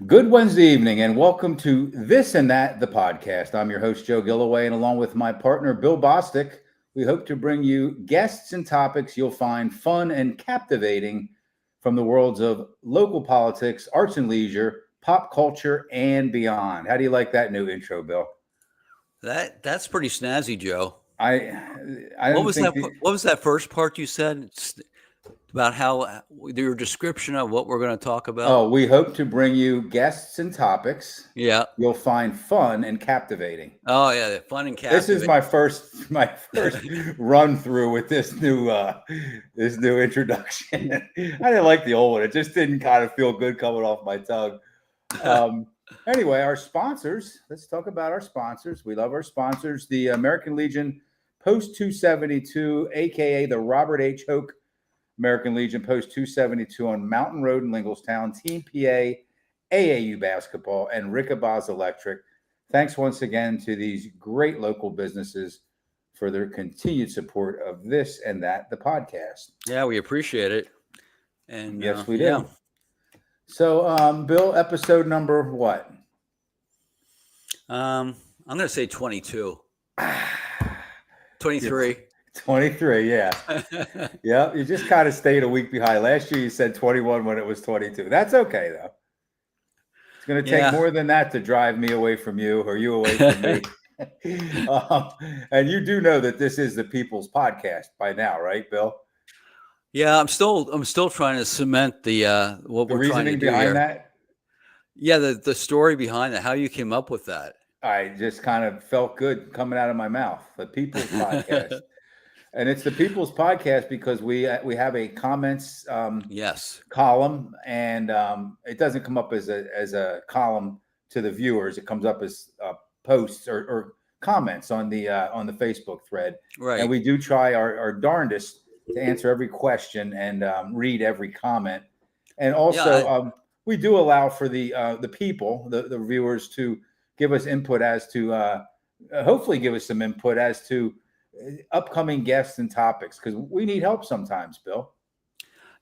Good Wednesday evening, and welcome to This and That, the podcast. I'm your host, Joe Gilloway, and along with my partner, Bill Bostic, we hope to bring you guests and topics you'll find fun and captivating from the worlds of local politics, arts and leisure, pop culture, and beyond. How do you like that new intro, Bill? That's pretty snazzy, Joe. I I What don't was think that? the, What was that first part you said about how your description of what we're going to talk about? we hope to bring you guests and topics Yeah. you'll find fun and captivating. Oh yeah, fun and This is captivating. my first run through with this new introduction. I didn't like the old one. It just didn't kind of feel good coming off my tongue. Um, anyway, our sponsors. Let's talk about our sponsors. We love our sponsors. The American Legion Post 272, aka the Robert H. Hoke American Legion Post 272 on Mountain Road in Lingelstown, Team PA, AAU basketball, and Rickabaz Electric. Thanks once again to these great local businesses for their continued support of This and That, the podcast. Yeah, we appreciate it. And Yes, we yeah, do. So, Bill, episode number what? I'm going to say 22, 23. 23, yeah. Yeah, you just kind of stayed a week behind. Last year you said 21 when it was 22. That's okay, though. It's going to take Yeah. more than that to drive me away from you or you away from me. And you do know that this is the People's Podcast by now, right, Bill? Yeah, I'm still trying to cement the what The we're trying to reasoning do behind here. that, Yeah, the story behind it, how you came up with that. I just kind of felt good coming out of my mouth. The People's Podcast. And it's the People's Podcast because we have a comments Yes. column, and it doesn't come up as a column to the viewers. It comes up as posts or comments on the Facebook thread. Right. And we do try our darndest to answer every question and read every comment. And also, we do allow for the people, the viewers, to give us input as to hopefully give us some input as to upcoming guests and topics, because we need help sometimes, Bill.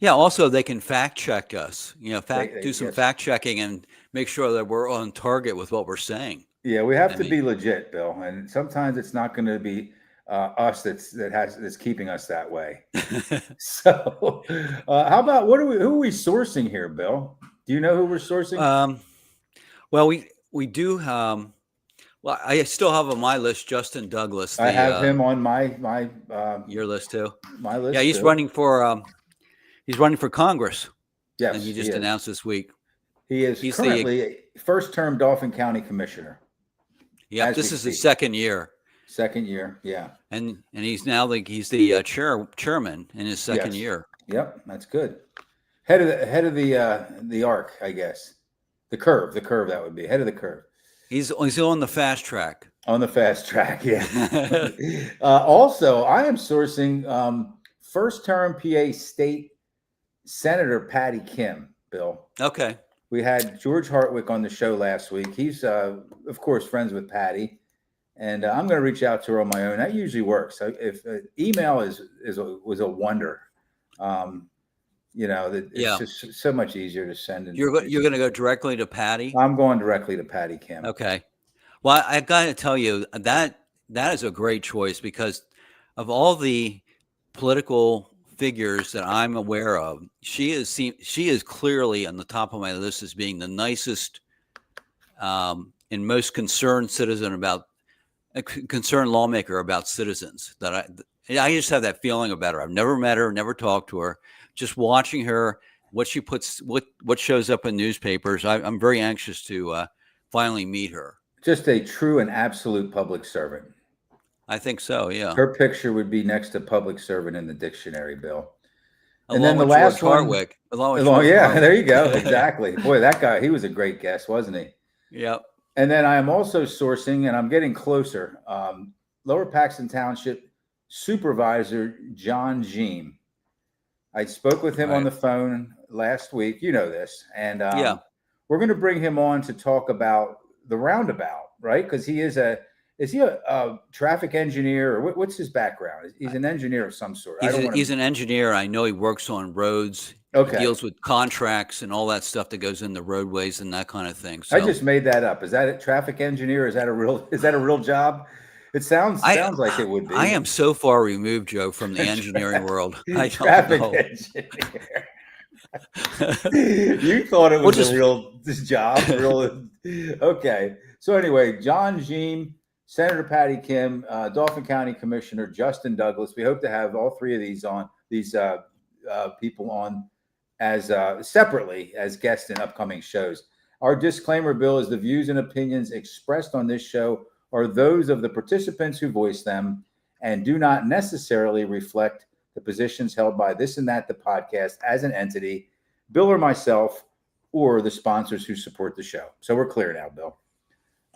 Yeah. Also, they can fact check us. Do some yes. fact checking and make sure that we're on target with what we're saying. Yeah, we have to be legit, Bill, and sometimes it's not going to be us that's keeping us that way. So, how about who are we sourcing here, Bill? Do you know who we're sourcing? Well, we do. Well, I still have on my list Justin Douglas. I have him on my your list too. My list. Yeah, he's too. running for Congress. Yes, and he just announced this week. He's currently first-term Dauphin County Commissioner. Yeah, this is his second year. Second year, yeah. And he's now he's the chairman in his second year. Yep, that's good. Head of the arc, I guess. The curve that would be head of the curve. He's on the fast track. On the fast track, yeah. Also, I am sourcing first-term PA State Senator Patty Kim, Bill. Okay. We had George Hartwick on the show last week. He's, of course, friends with Patty, and I'm going to reach out to her on my own. That usually works. If email was a wonder. It's just so much easier to send. You're going to go directly to Patty? I'm going directly to Patty Kim. Okay. Well, I got to tell you that is a great choice because of all the political figures that I'm aware of, she is clearly on the top of my list as being the nicest and most concerned lawmaker about citizens. That I just have that feeling about her. I've never met her, never talked to her. Just watching her, what she puts, what shows up in newspapers, I'm very anxious to finally meet her. Just a true and absolute public servant. I think so, yeah. Her picture would be next to public servant in the dictionary, Bill. And then the last one, Hartwick. There you go. Exactly. Boy, that guy, he was a great guest, wasn't he? Yep. And then I am also sourcing, and I'm getting closer, Lower Paxton Township Supervisor John Jean. I spoke with him on the phone last week. You know this. And we're going to bring him on to talk about the roundabout, right? Because he is Is he a traffic engineer, or what's his background? He's an engineer of some sort. I don't want He's to. an engineer. I know he works on roads. He Okay, deals with contracts and all that stuff that goes in the roadways and that kind of thing. I So just made that up. Is that a traffic engineer? Is that a real? Is that a real job? It I sounds like it would I be. am so far removed, Joe, from the engineering world. I don't Traffic know. engineer. You thought it We'll was a just real job, real. Okay. So anyway, John Jean, Senator Patty Kim, Dauphin County Commissioner Justin Douglas. We hope to have all three of these people on as separately as guests in upcoming shows. Our disclaimer, Bill, is the views and opinions expressed on this show are those of the participants who voice them and do not necessarily reflect the positions held by this and that the podcast as an entity, Bill or myself, or the sponsors who support the show. So we're clear now, Bill.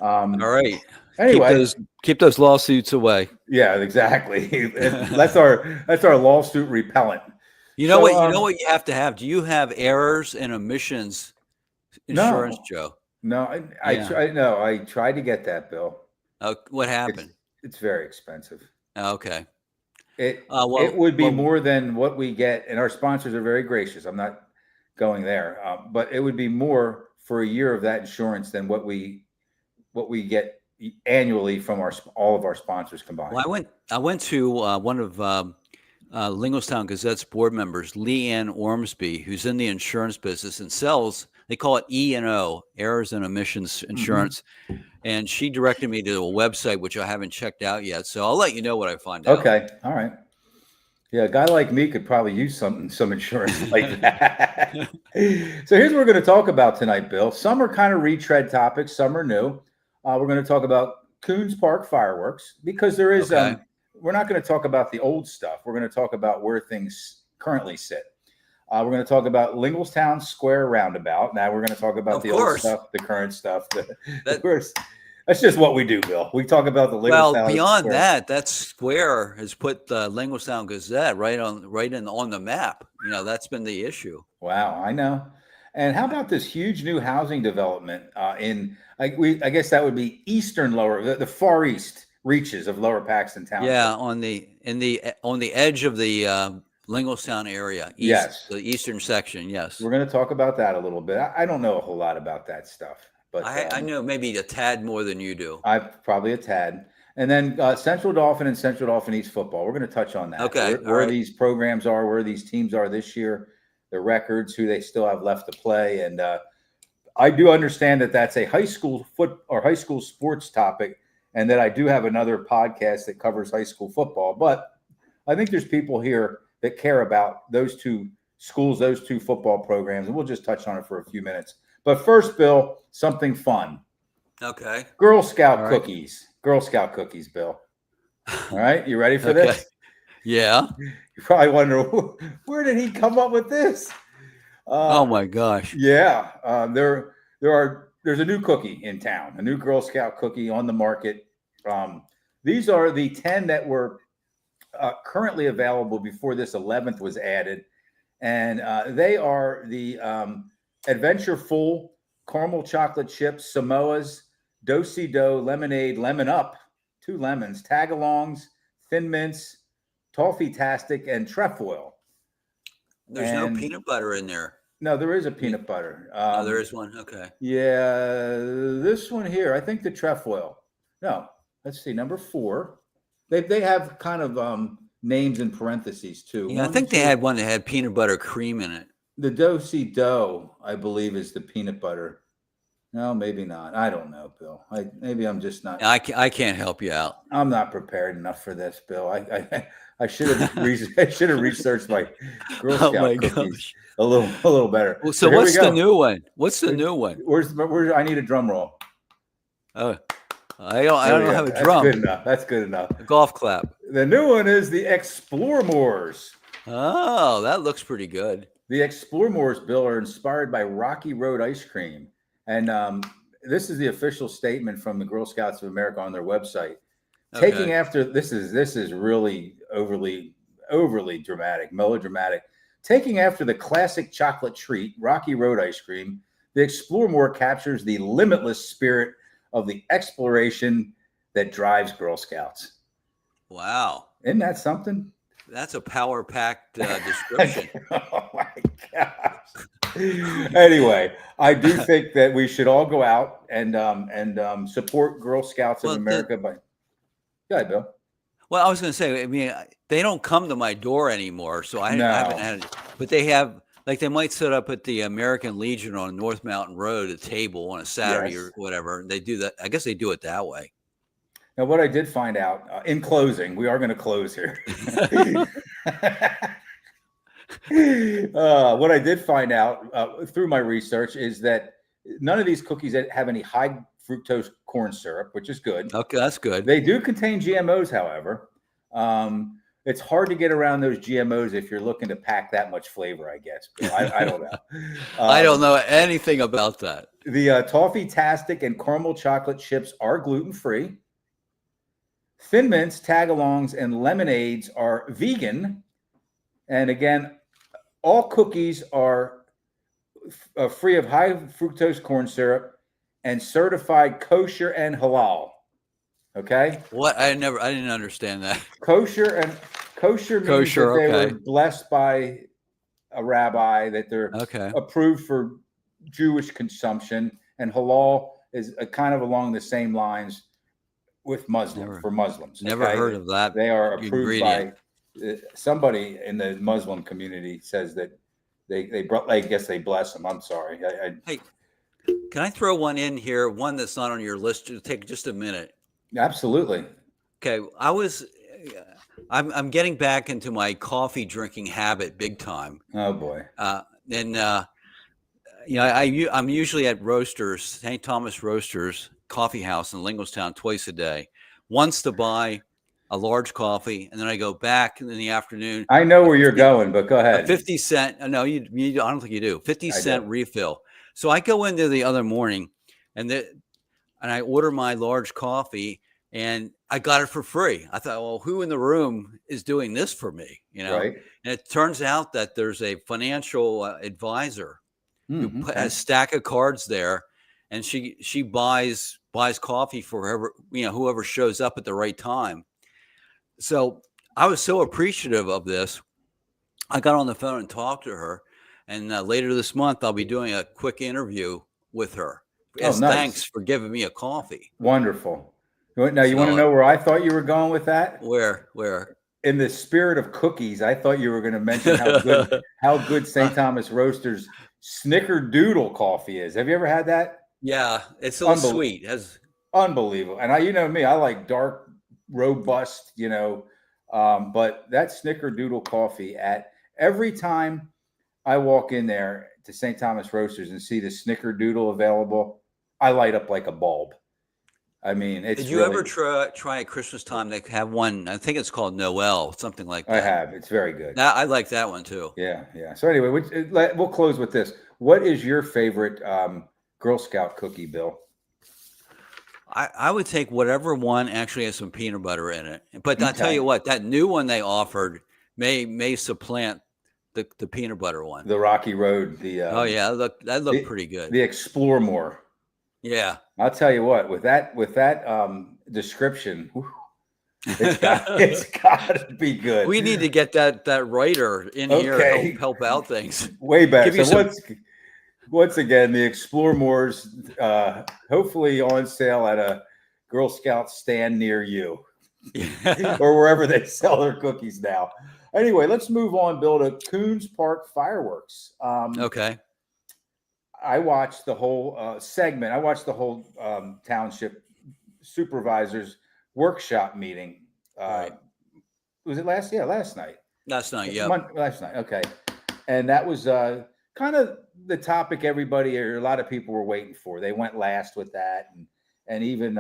all right. Anyway, Keep those lawsuits away. yeah, exactly. That's our lawsuit repellent. You know So, what? You know what you have to have. Do you have errors and omissions insurance, no, Joe? no, Yeah. I tried to get that, Bill. What It's happened? it's very expensive. Okay. It would be more than what we get, and our sponsors are very gracious. I'm not going there, but it would be more for a year of that insurance than what we get annually from all of our sponsors combined. Well, I went to one of Lingostown Gazette's board members, Leanne Ormsby, who's in the insurance business and sells. They call it E&O, errors and omissions insurance. And she directed me to a website, which I haven't checked out yet. So I'll let you know what I find out. Okay. All right. Yeah, a guy like me could probably use some insurance like that. So here's what we're going to talk about tonight, Bill. Some are kind of retread topics, some are new. We're going to talk about Coons Park fireworks because there is. Okay. We're not going to talk about the old stuff. We're going to talk about where things currently sit. We're going to talk about Linglestown Square Roundabout. Now we're going to talk about the old stuff, the current stuff. That's just what we do, Bill. We talk about the Linglestown. Well, beyond that Square has put the Linglestown Gazette right on the map. You know, that's been the issue. Wow, I know. And how about this huge new housing development I guess that would be eastern the far east reaches of Lower Paxton Township. Yeah, on the edge of the Linglestown area. Yes, the eastern section. Yes, we're going to talk about that a little bit. I don't know a whole lot about that stuff, but I know maybe a tad more than you do. I probably a tad. And then Central Dauphin and Central Dauphin East football. We're going to touch on that. Okay, where these programs are, where these teams are this year, the records, who they still have left to play, and I do understand that that's a high school sports topic, and that I do have another podcast that covers high school football. But I think there's people here that care about those two schools, those two football programs, and we'll just touch on it for a few minutes. But first, Bill, something fun. Okay. Girl Scout cookies. Girl Scout cookies, Bill. All right, you ready for this? Yeah. You probably wonder, where did he come up with this? Oh my gosh. Yeah, there's a new cookie in town, a new Girl Scout cookie on the market. These are the 10 that were currently available before this 11th was added, and they are the Adventure Full caramel chocolate chips, Samoas, Do-si-do, lemonade, lemon up, 2 lemons, tagalongs, thin mints, toffee-tastic, and trefoil. There's no peanut butter in there. No, there is a peanut butter. Oh, there is one. Okay. Yeah, this one here, I think the trefoil. No, let's see, number 4. They have kind of names in parentheses too. Yeah, I think they had one that had peanut butter cream in it. The Do-si-do, I believe, is the peanut butter. No, maybe not. I don't know, Bill. Maybe I'm just not. I can't help you out. I'm not prepared enough for this, Bill. I should have researched my Girl Scout cookies gosh. a little better. Well, so what's the new one? What's the new one? Where's I need a drum roll. Oh, I don't have a drum. That's good enough. A golf clap. The new one is the Explore Moors. Oh, that looks pretty good. The Explore Moors, Bill, are inspired by Rocky Road ice cream. And this is the official statement from the Girl Scouts of America on their website. Okay. Taking after this is really overly dramatic, melodramatic. Taking after the classic chocolate treat, Rocky Road ice cream, the Explore More captures the limitless spirit of the exploration that drives Girl Scouts. Wow. Isn't that something? That's a power-packed description. Oh my gosh. Anyway, I do think that we should all go out and support Girl Scouts of Well, America. But go ahead, Bill. well, I was going to say, I mean, they don't come to my door anymore, so I haven't No. had it. But they have, like, they might set up at the American Legion on North Mountain Road, a table on a Saturday Yes. or whatever. They do that. I guess they do it that way. Now, what I did find out in closing, we are going to close here. What I did find out through my research is that none of these cookies have any high fructose corn syrup, which is good. Okay, that's good. They do contain GMOs, however. It's hard to get around those GMOs if you're looking to pack that much flavor, I guess. I don't know. I don't know anything about that. The Toffee-tastic and caramel chocolate chips are gluten-free. Thin Mints, Tagalongs, and Lemonades are vegan. And again, all cookies are free of high fructose corn syrup and certified kosher and halal. Okay. What? I didn't understand that. Kosher means Kosher, that they okay. were blessed by a rabbi, that they're Okay. approved for Jewish consumption, and halal is kind of along the same lines with for Muslims. Never heard of that. They are approved ingredient. by somebody in the Muslim community says that I guess they bless them. I'm sorry. Hey, can I throw one in here? One that's not on your list. To take just a minute. Absolutely. Okay, I'm getting back into my coffee drinking habit big time. Oh boy. I'm usually at Roasters, St. Thomas Roasters Coffee House in Lingostown twice a day. Once to buy a large coffee, and then I go back in the afternoon. I know where you're going, but go ahead. A 50-cent. No, I don't think you do. 50-cent refill. So I go in there the other morning, and I order my large coffee, and I got it for free. I thought, well, who in the room is doing this for me? Right. And it turns out that there's a financial advisor who has a stack of cards there, and she buys coffee for whoever shows up at the right time. So I was so appreciative of this. I got on the phone and talked to her, and later this month I'll be doing a quick interview with her as thanks for giving me a coffee. Wonderful. Now you want to know where I thought you were going with that? Where? In the spirit of cookies, I thought you were going to mention how good St. Thomas Roasters Snickerdoodle coffee is. Have you ever had that? Yeah, it's a little sweet. Unbelievable. And you know me, I like dark, robust, but that Snickerdoodle coffee, at every time I walk in there to St. Thomas Roasters and see the Snickerdoodle available, I light up like a bulb. I mean, it's Did you ever try at Christmas time? They have one, I think it's called Noel, something like that. I have. It's very good. I like that one too. Yeah. So anyway, we'll close with this. What is your favorite Girl Scout cookie, Bill? I would take whatever one actually has some peanut butter in it. But I'll tell you what, that new one they offered may supplant the peanut butter one. The Rocky Road. Oh yeah, that looked pretty good. The Explore More. Yeah. I'll tell you what, with that description, it's got to be good. We need to get that writer in here to help out things. Way better. So once again, the Explore More's hopefully on sale at a Girl Scout stand near you or wherever they sell their cookies now. Anyway, let's move on, Bill, to Coons Park fireworks. Okay. I watched the whole segment. I watched the whole township supervisors workshop meeting. Right. Was it last night? Last night, yeah. Last night, okay. And that was kind of the topic everybody or a lot of people were waiting for. They went last with that, and even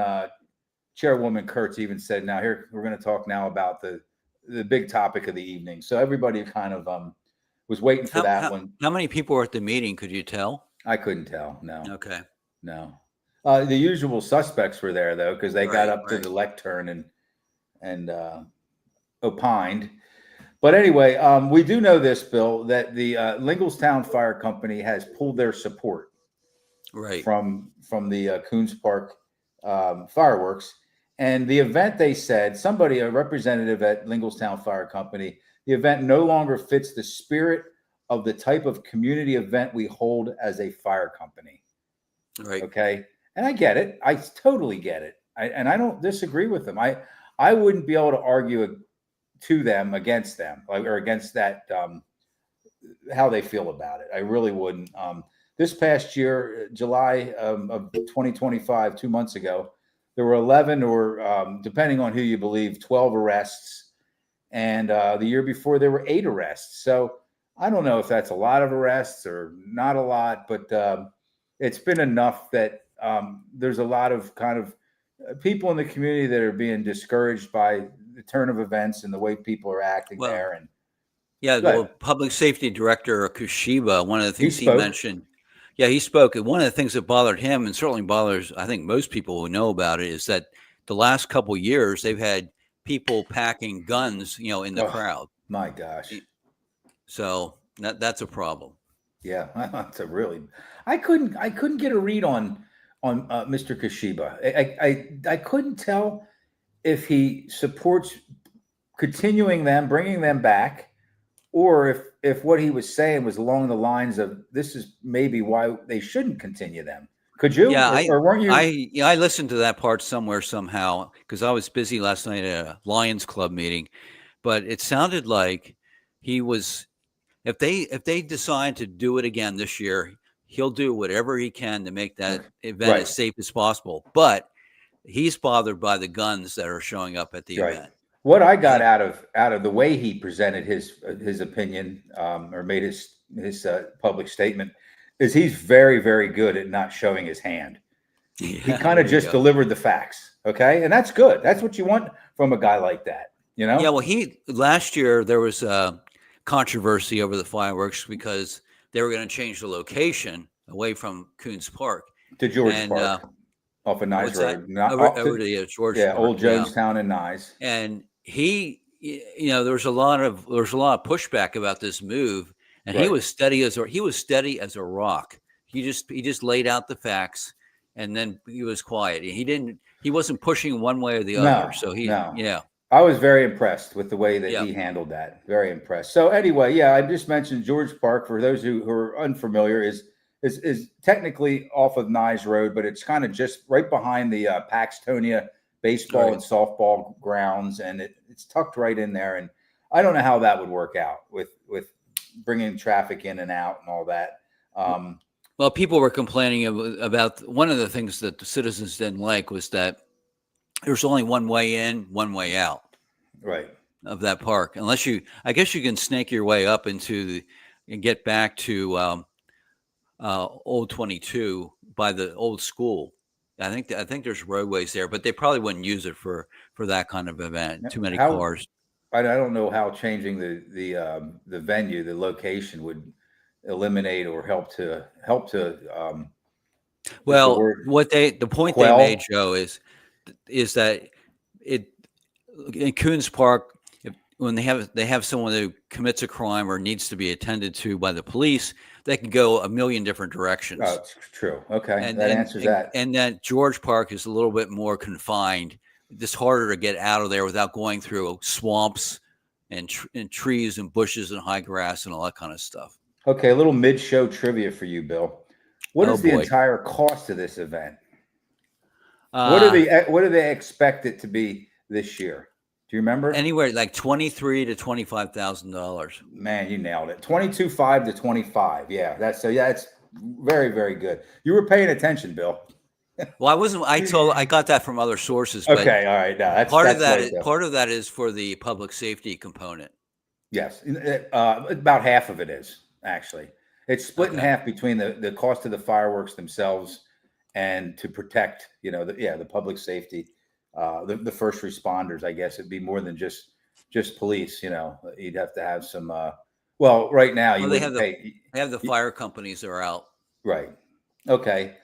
Chairwoman Kurtz even said, "Now here we're going to talk now about the big topic of the evening." So everybody kind of was waiting for that one. How many people were at the meeting? Could you tell? I couldn't tell. No. Okay. No. The usual suspects were there though, because they got up to the lectern and opined. But anyway, we do know this, Bill, that the Lingostown Fire Company has pulled their support from the Coons Park fireworks, And the event, they said, somebody, a representative at Linglestown Fire Company, the event no longer fits the spirit of the type of community event we hold as a fire company. Right. Okay. And I get it. I totally get it. And I don't disagree with them. I wouldn't be able to argue to them against them, like, or against that, how they feel about it. I really wouldn't. This past year, July of 2025, 2 months ago, there were 11, or depending on who you believe, 12 arrests. And the year before, there were 8 arrests. So I don't know if that's a lot of arrests or not a lot, but it's been enough that there's a lot of kind of people in the community that are being discouraged by the turn of events and the way people are acting Well, there. And yeah, good. well, Public Safety Director Kushiba, one of the things he spoke. mentioned, yeah, he spoke. And one of the things that bothered him, and certainly bothers, I think, most people who know about it, is that the last couple of years they've had people packing guns, in the crowd. My gosh. So that's a problem. Yeah, that's a really. I couldn't get a read on Mr. Kashiba. I couldn't tell if he supports continuing them, bringing them back, or if what he was saying was along the lines of this is maybe why they shouldn't continue them. Could you? Yeah, or weren't you? I listened to that part somewhere somehow because I was busy last night at a Lions Club meeting, but it sounded like he was. If they decide to do it again this year, he'll do whatever he can to make that event Right. as safe as possible. But he's bothered by the guns that are showing up at the event. What I got out of the way he presented his opinion, or made his public statement, is he's very, very good at not showing his hand. He kind of just delivered the facts. Okay, and that's good. That's what you want from a guy like that. Yeah. Well, last year there was a controversy over the fireworks because they were going to change the location away from Coons Park to George Park, off of Nyes Road, over to George. Yeah, Park, Old Jonestown and Nyes. And there was a lot of pushback about this move, and he was steady as a rock. He just laid out the facts, and then he was quiet. He wasn't pushing one way or the other. So yeah. I was very impressed with the way that he handled that. Very impressed. So anyway, yeah, I just mentioned George Park, for those who are unfamiliar, is technically off of Nyes Road, but it's kind of just right behind the Paxtonia baseball and softball grounds, and it's tucked right in there. And I don't know how that would work out with bringing traffic in and out and all that. Well, people were complaining about one of the things that the citizens didn't like was that there's only one way in, one way out, of that park. I guess you can snake your way up and get back to Old 22 by the old school. I think there's roadways there, but they probably wouldn't use it for that kind of event. Too many cars. I don't know how changing the venue, the location, would eliminate or help to. Well, the point they made, Joe, is that in Coons Park, when they have someone who commits a crime or needs to be attended to by the police, they can go a million different directions. Oh, it's true. Okay, that answers that. And then George Park is a little bit more confined. It's harder to get out of there without going through swamps and trees and bushes and high grass and all that kind of stuff. Okay, a little mid-show trivia for you, Bill. What is the entire cost of this event? What do they expect it to be this year? Do you remember? Anywhere like $23,000 to $25,000. Man, you nailed it. 22.5 to 25. Yeah, that's very, very good. You were paying attention, Bill. Well, I wasn't. I got that from other sources. But okay, all right. No, part of that is for the public safety component. Yes, about half of it is actually. It's split in half between the cost of the fireworks themselves and to protect, the public safety. The first responders, I guess it'd be more than just police. You'd have to have some. Right now they have the fire companies that are out. Right. Okay.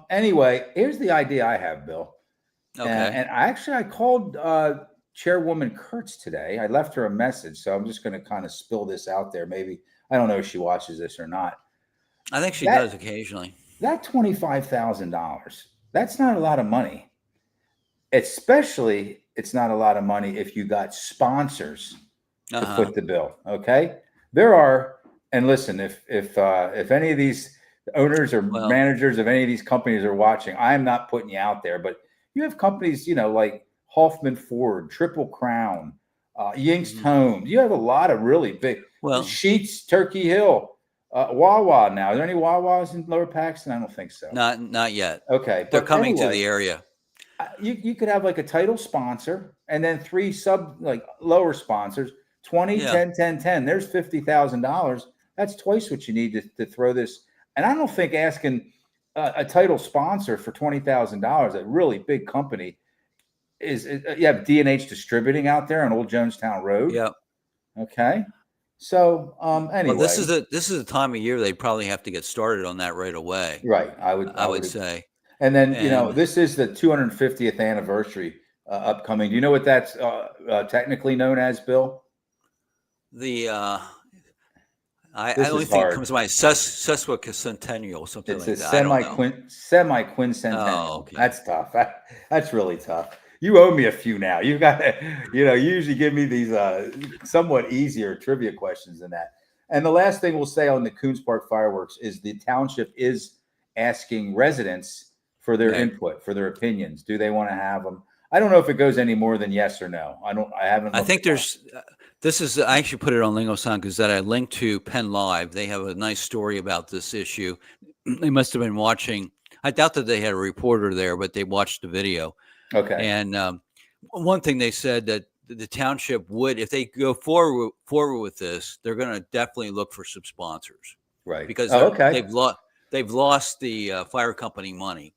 Anyway, here's the idea I have, Bill. Okay. And I called Chairwoman Kurtz today. I left her a message, so I'm just going to kind of spill this out there. Maybe, I don't know if she watches this or not. I think she does occasionally. That $25,000, that's not a lot of money. especially it's not a lot of money if you got sponsors to Uh-huh. foot the bill. Okay, there are, and listen, if any of these owners or Well, managers of any of these companies are watching, I am not putting you out there, but you have companies, like Hoffman Ford, Triple Crown, Yingst mhm. Homes. You have a lot of really big Well, Sheets, Turkey Hill, Wawa. Now, are there any Wawas in Lower Paxton? I don't think so. not yet. Okay, They're but coming to anyway, the area. you could have like a title sponsor and then three like lower sponsors, 20, Yeah. 10, 10, 10. There's $50,000. That's twice what you need to throw this. And I don't think asking a title sponsor for $20,000, a really big company, you have D&H Distributing out there on Old Jonestown Road. Yeah. Okay. So Well, this anyway, is the time of year they probably have to get started on that right away, right. I would say. And then, And this is the 250th anniversary upcoming. Do you know what that's technically known as, Bill? the I This only is think it comes hard. to mind sesquicentennial, something It's a like that. I don't know. semi Oh, quincentennial. okay. That's tough. That's really tough. You owe me a few now. You've got to, you usually give me these somewhat easier trivia questions than that. And the last thing we'll say on the Coons Park fireworks is the township is asking residents for their Okay. input, for their opinions. Do they want to have them? I don't know if it goes any more than yes or no. I haven't I looked think at that. this is, I actually put it on Lingo Sound because that I linked to Penn Live. They have a nice story about this issue. They must have been watching. I doubt that they had a reporter there, but they watched the video. Okay. And one thing they said that the township would, if they go forward with this, they're going to definitely look for some sponsors Right. because Oh, okay. they've lost the fire company money.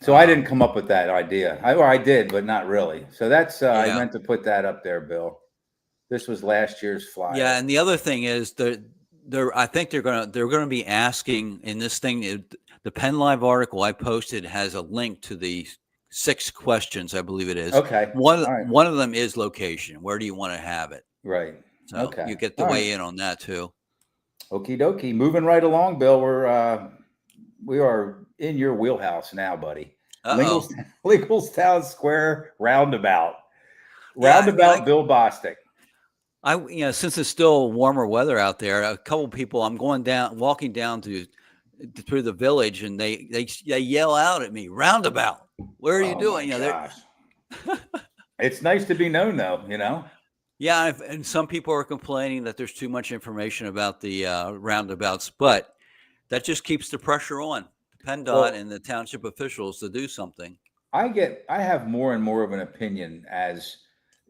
So I didn't come up with that idea. I did, but not really. So that's I Yeah, meant to put that up there, Bill. This was last year's yeah, flyer. and the other thing is they're I think they're gonna be asking in this thing. The Penn Live article I posted has a link to the 6 questions, I believe it is. Okay. All right. One of them is location. Where do you want to have it? Right. So Okay. you get to All right. weigh in on that too. Okie dokie. Moving right along, Bill. We are in your wheelhouse now, buddy. Uh-oh. Lincolnstown Square roundabout. Yeah, I mean, Roundabout Bill Bostic. since it's still warmer weather out there, a couple people, I'm walking down through the village, and they yell out at me, "Roundabout, where are you Oh my doing?" gosh. It's nice to be known though, Yeah, and some people are complaining that there's too much information about the roundabouts, but that just keeps the pressure on PennDOT Well, and the township officials to do something. I have more and more of an opinion as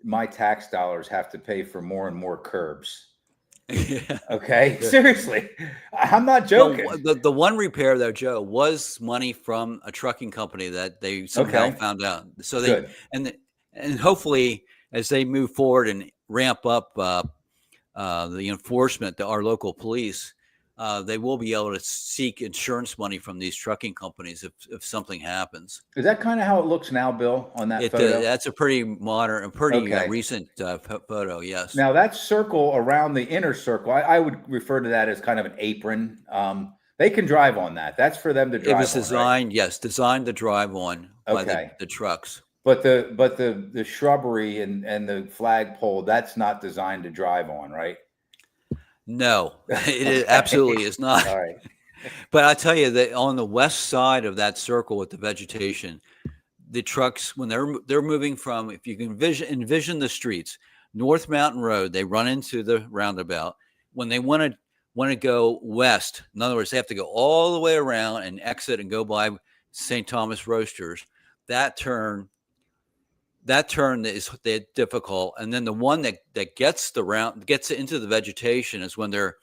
my tax dollars have to pay for more and more curbs. Yeah. Okay, Yeah. seriously, I'm not joking. The one repair though, Joe, was money from a trucking company that they somehow Okay, found out. So good. and hopefully as they move forward and ramp up the enforcement to our local police, they will be able to seek insurance money from these trucking companies if something happens. Is that kind of how it looks now, Bill, on that photo? That's a pretty modern and pretty Okay. recent photo. Yes. Now that circle around the inner circle, I would refer to that as kind of an apron. They can drive on that. That's for them to It was drive on, right? designed to drive on by Okay. the trucks. But the shrubbery and the flagpole, that's not designed to drive on, right? No, it Okay. absolutely is not. All right. But I tell you that on the west side of that circle with the vegetation, the trucks when they're moving from, if you can envision the streets, North Mountain Road, they run into the roundabout. When they want to go west, in other words, they have to go all the way around and exit and go by St. Thomas Roasters. That turn is difficult, and then the one that gets into the vegetation is when they're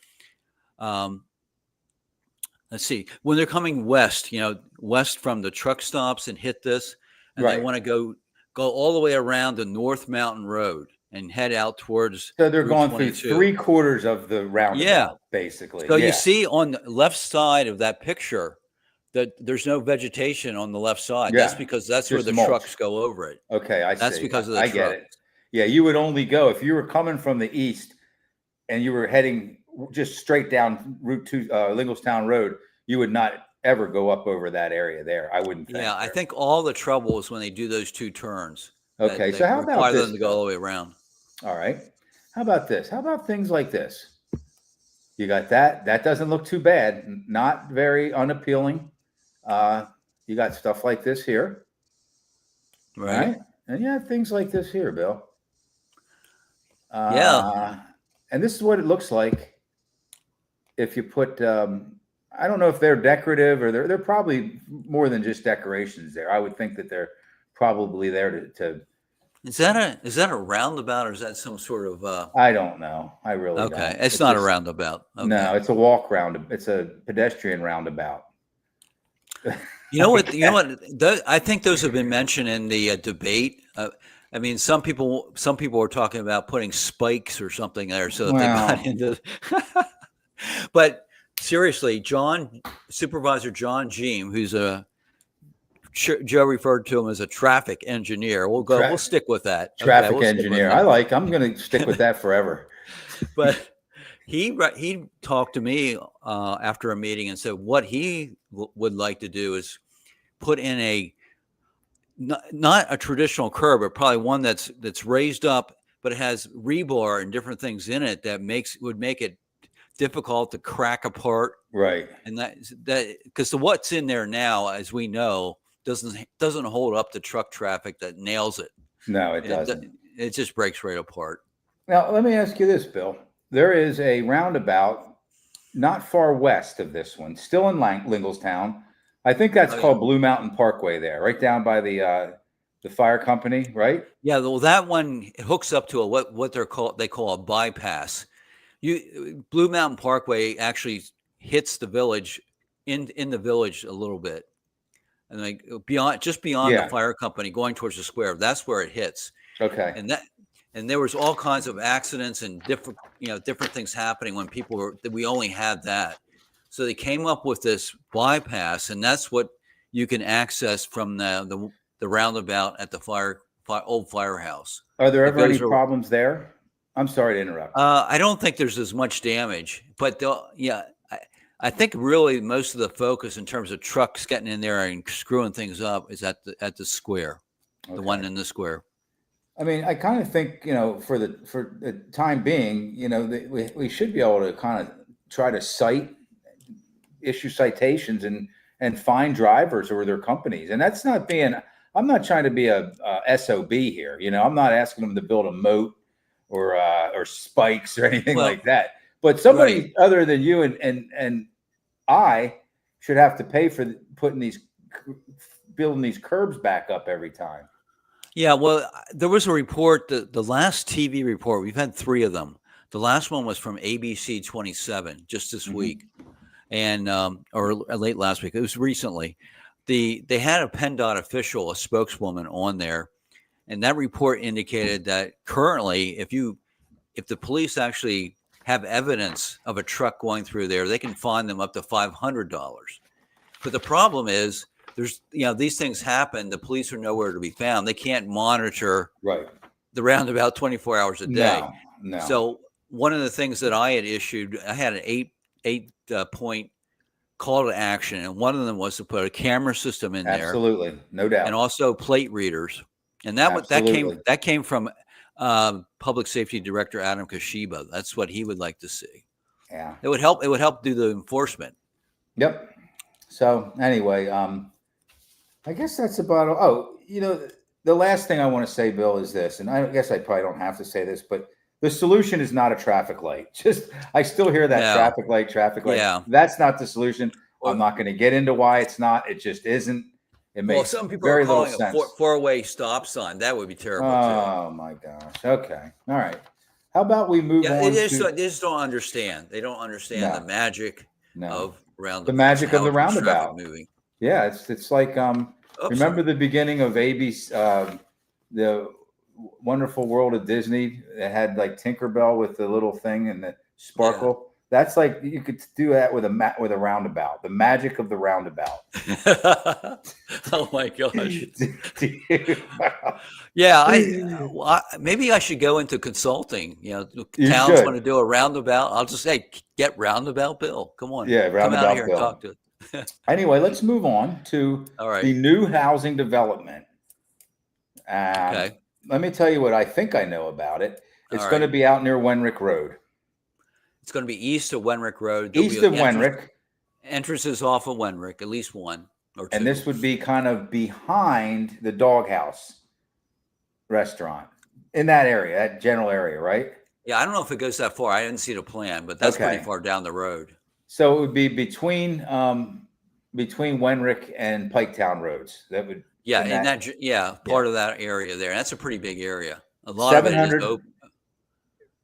let's see, when they're coming west, west from the truck stops and hit this, and they Right. want to go all the way around the North Mountain Road and head out towards So they're Route going through 22. 3/4 of the roundabout, Yeah. basically. So you Yeah. see on the left side of that picture that there's no vegetation on the left side. That's Yeah. because that's where Just the mulch. trucks go over it. Okay, I That's see. because of the I get truck. it. Yeah, you would only go if you were coming from the east and you were heading just straight down Route 2, Lingelstown Road. You would not ever go up over that area there. I wouldn't think. Yeah, I There. think all the trouble is when they do those 2 turns Okay, that so how about require this, them to go all Bill? the way around. All right. How about this? How about things like this? You got that. That doesn't look too bad. Not very unappealing. You got stuff like this here. All Right? right. And you have things like this here, Bill. Yeah. And this is what it looks like if you put. I don't know if they're decorative or they're probably more than just decorations there. I would think that they're probably there to Is that a roundabout or is that some sort of I don't know. I really okay, don't. it's not a roundabout. Okay. No, it's a walk round. It's a pedestrian roundabout. You know what? You know what? I think those have been mentioned in the debate. I mean, some people were talking about putting spikes or something there so that they got into. But seriously, Supervisor John Jeem, who's Joe referred to him as a traffic engineer. We'll stick with that. Traffic we'll engineer. I'm going to stick with that forever. But he talked to me after a meeting and said what he would like to do is put in a not a traditional curb, but probably one that's raised up, but it has rebar and different things in it that would make it difficult to crack apart. Right. And that because what's in there now, as we know, doesn't hold up to truck traffic that nails it. No, it doesn't. It just breaks right apart. Now, let me ask you this, Bill. There is a roundabout not far west of this one, still in Lingelstown. I think that's called Blue Mountain Parkway there, right down by the fire company, right? Yeah, well, that one hooks up to what they call a bypass. Blue Mountain Parkway actually hits the village in the village a little bit, and like beyond the fire company going towards the square. That's where it hits. Okay. And there was all kinds of accidents and different things happening when we only had that. So they came up with this bypass, and that's what you can access from the roundabout at the old firehouse. Are there ever any problems there? I'm sorry to interrupt. I don't think there's as much damage, but I think really most of the focus in terms of trucks getting in there and screwing things up is at the square, the one in the square. I mean, I kind of think, for the time being, we should be able to kind of try to issue citations and fine drivers or their companies. And that's not I'm not trying to be a SOB here. I'm not asking them to build a moat or spikes or anything like that. But somebody other than you and I should have to pay for building these curbs back up every time. Yeah, well, there was a report, the last TV report, we've had 3 of them. The last one was from ABC 27 just this week, and or late last week. It was recently. They had a PennDOT official, a spokeswoman on there, and that report indicated that currently, if the police actually have evidence of a truck going through there, they can fine them up to $500. But the problem is, these things happen. The police are nowhere to be found. They can't monitor the roundabout 24 hours a day. No. So one of the things that I had issued, I had an 8 point call to action, and one of them was to put a camera system in there. Absolutely, no doubt. And also plate readers. And that came from Public Safety Director Adam Kashiba. That's what he would like to see. Yeah, it would help. It would help do the enforcement. Yep. So anyway, I guess that's about. The last thing I want to say, Bill, is this, and I guess I probably don't have to say this, but the solution is not a traffic light. I still hear that traffic light. Yeah. That's not the solution. I'm not going to get into why it's not. It just isn't. It makes some people very are calling little sense. A four-way stop sign. That would be terrible. Oh my gosh. Okay. All right. How about we move on? They just don't understand. They don't understand the magic of roundabout. The magic of the roundabout. Moving. Yeah, it's like remember the beginning of ABC, the Wonderful World of Disney. It had like Tinkerbell with the little thing and the sparkle. Yeah. That's like you could do that with a roundabout. The magic of the roundabout. Oh my gosh! Yeah, maybe I should go into consulting. Towns want to do a roundabout. I'll just say, get Roundabout Bill. Come on, yeah, Roundabout come out here Bill. and talk to it. Anyway, let's move on to All right. the new housing development. Um, Okay. Let me tell you what I think I know about it. All It's going to right. be out near Wenrick Road, It's going to be east of Wenrick Road. There'll east be of Wenrick, entrances off of Wenrick, at least one or and two. this would be kind of behind the Doghouse restaurant in that area, that general area, right? Yeah, I don't know if it goes that far. I didn't see the plan, but that's pretty Okay. far down the road. So it would be between Wenrick and Piketown roads. That would Yeah, in in that yeah part of that area there. That's a pretty big area. A lot of it is 700. open.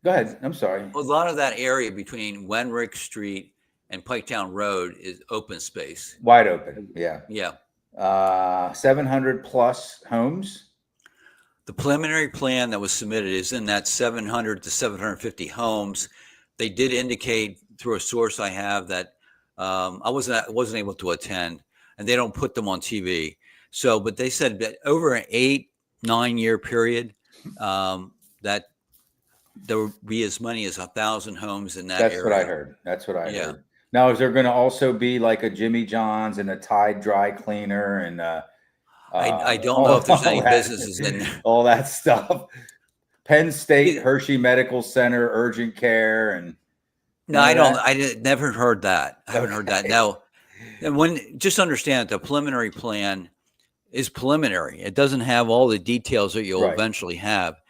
Go ahead. I'm sorry. A lot of that area between Wenrick Street and Piketown Road is open space. Wide open. Yeah. Yeah. 700 plus homes. The preliminary plan that was submitted is in that 700 to 750 homes. They did indicate through a source I have that I wasn't able to attend, and they don't put them on TV. So, but they said that over an 8-9 year period, that there would be as many as 1,000 homes in that That's what I area. heard. That's what I Yeah. heard. Now, is there going to also be like a Jimmy John's and a Tide dry cleaner and I don't know if there's all any that, businesses in there. all that stuff? Penn State, Yeah. Hershey Medical Center, urgent care, and No, none I of don't. that. Never heard that. I haven't heard that. Okay. Now, and when just understand that the preliminary plan is preliminary. It doesn't have all the details that you'll Right. eventually have,